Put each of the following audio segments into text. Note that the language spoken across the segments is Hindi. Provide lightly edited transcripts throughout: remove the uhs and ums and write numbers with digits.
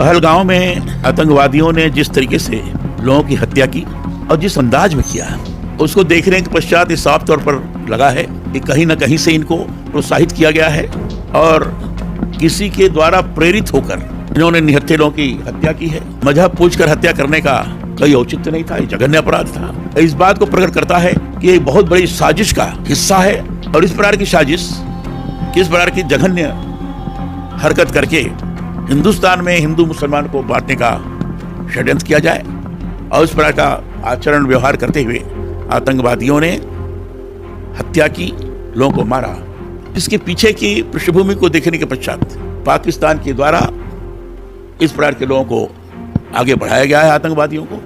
पहलगांव में आतंकवादियों ने जिस तरीके से लोगों की हत्या की और जिस अंदाज में किया, उसको देखने के पश्चात ये साफ तौर पर लगा है कि कहीं न कहीं से इनको प्रोत्साहित किया गया है और किसी के द्वारा प्रेरित होकर इन्होंने निहत्थे लोगों की हत्या की है। मजहब पूछकर हत्या करने का कोई औचित्य नहीं था, ये जघन्य अपराध था। इस बात को प्रकट करता है कि ये बहुत बड़ी साजिश का हिस्सा है और इस प्रकार की साजिश, किस प्रकार की जघन्य हरकत करके हिंदुस्तान में हिंदू मुसलमान को बांटने का षड्यंत्र किया जाए और इस प्रकार का आचरण व्यवहार करते हुए आतंकवादियों ने हत्या की, लोगों को मारा। इसके पीछे की पृष्ठभूमि को देखने के पश्चात पाकिस्तान के द्वारा इस प्रकार के लोगों को आगे बढ़ाया गया है, आतंकवादियों को,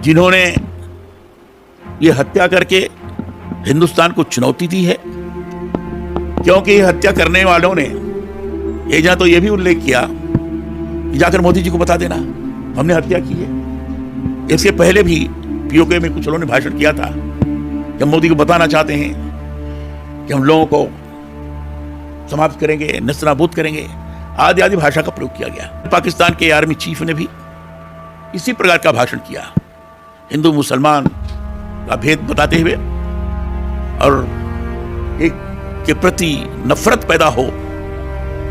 जिन्होंने ये हत्या करके हिंदुस्तान को चुनौती दी है। क्योंकि हत्या करने वालों ने एक जहाँ तो ये भी उल्लेख किया कि जाकर मोदी जी को बता देना हमने हत्या की है। इसके पहले भी पीओके में कुछ लोगों ने भाषण किया था कि हम मोदी को बताना चाहते हैं कि हम लोगों को समाप्त करेंगे, नस्तानाबूद करेंगे, आदि आदि भाषा का प्रयोग किया गया। पाकिस्तान के आर्मी चीफ ने भी इसी प्रकार का भाषण किया, हिंदू मुसलमान का भेद बताते हुए और एक के प्रति नफरत पैदा हो,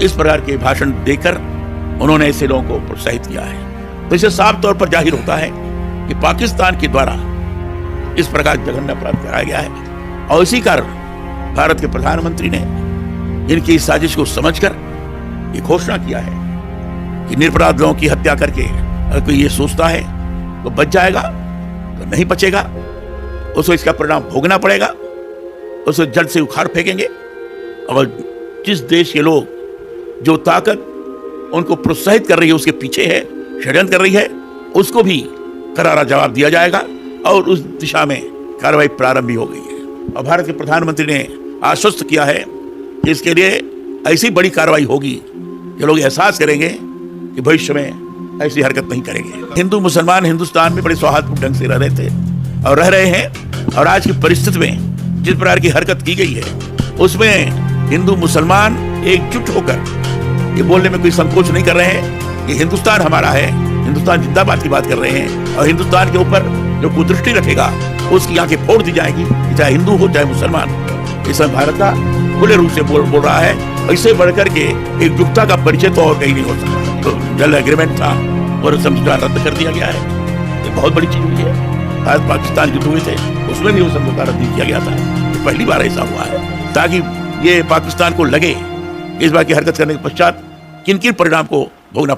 इस प्रकार के भाषण देकर उन्होंने ऐसे लोगों को प्रोत्साहित किया है। तो इससे साफ तौर पर जाहिर होता है कि पाकिस्तान के द्वारा इस प्रकार जघन्य अपराध कराया गया है और इसी कारण भारत के प्रधानमंत्री ने इनकी इस साजिश को समझकर ये घोषणा किया है कि निरपराध लोगों की हत्या करके अगर कोई ये सोचता है तो बच जाएगा, तो नहीं बचेगा, उसको इसका परिणाम भोगना पड़ेगा, उसको जड़ से उखाड़ फेंकेंगे। और जिस देश के लोग जो ताकत उनको प्रोत्साहित कर रही है, उसके पीछे है, षड्यंत्र कर रही है, उसको भी करारा जवाब दिया जाएगा और उस दिशा में कार्रवाई प्रारंभ भी हो गई है। और भारत के प्रधानमंत्री ने आश्वस्त किया है कि इसके लिए ऐसी बड़ी कार्रवाई होगी कि लोग एहसास करेंगे कि भविष्य में ऐसी हरकत नहीं करेंगे। हिंदू मुसलमान हिंदुस्तान में बड़े सौहार्दपूर्ण ढंग से रह रहे थे और रह रहे हैं, और आज की परिस्थिति में जिस प्रकार की हरकत की गई है उसमें हिंदू मुसलमान एकजुट होकर ये बोलने में कोई संकोच नहीं कर रहे हैं कि हिंदुस्तान हमारा है, हिंदुस्तान जिंदाबाद की बात कर रहे हैं। और हिंदुस्तान के ऊपर जो कुदृष्टि रखेगा उसकी आंखें फोड़ दी जाएगी, चाहे हिंदू हो चाहे मुसलमान। इस भारत का खुले रूप से बोल रहा है। इससे बढ़कर के एकजुटता का परिचय तो और कहीं नहीं हो सकता। तो जल एग्रीमेंट था और समझौता रद्द कर दिया गया है, ये बहुत बड़ी चीज हुई है। भारत पाकिस्तान युद्ध हुए थे उसमें भी वो समझौता रद्द किया गया था, तो पहली बार ऐसा हुआ है ताकि ये पाकिस्तान को लगे इस बार की हरकत करने के पश्चात किन किन परिणाम को भोगना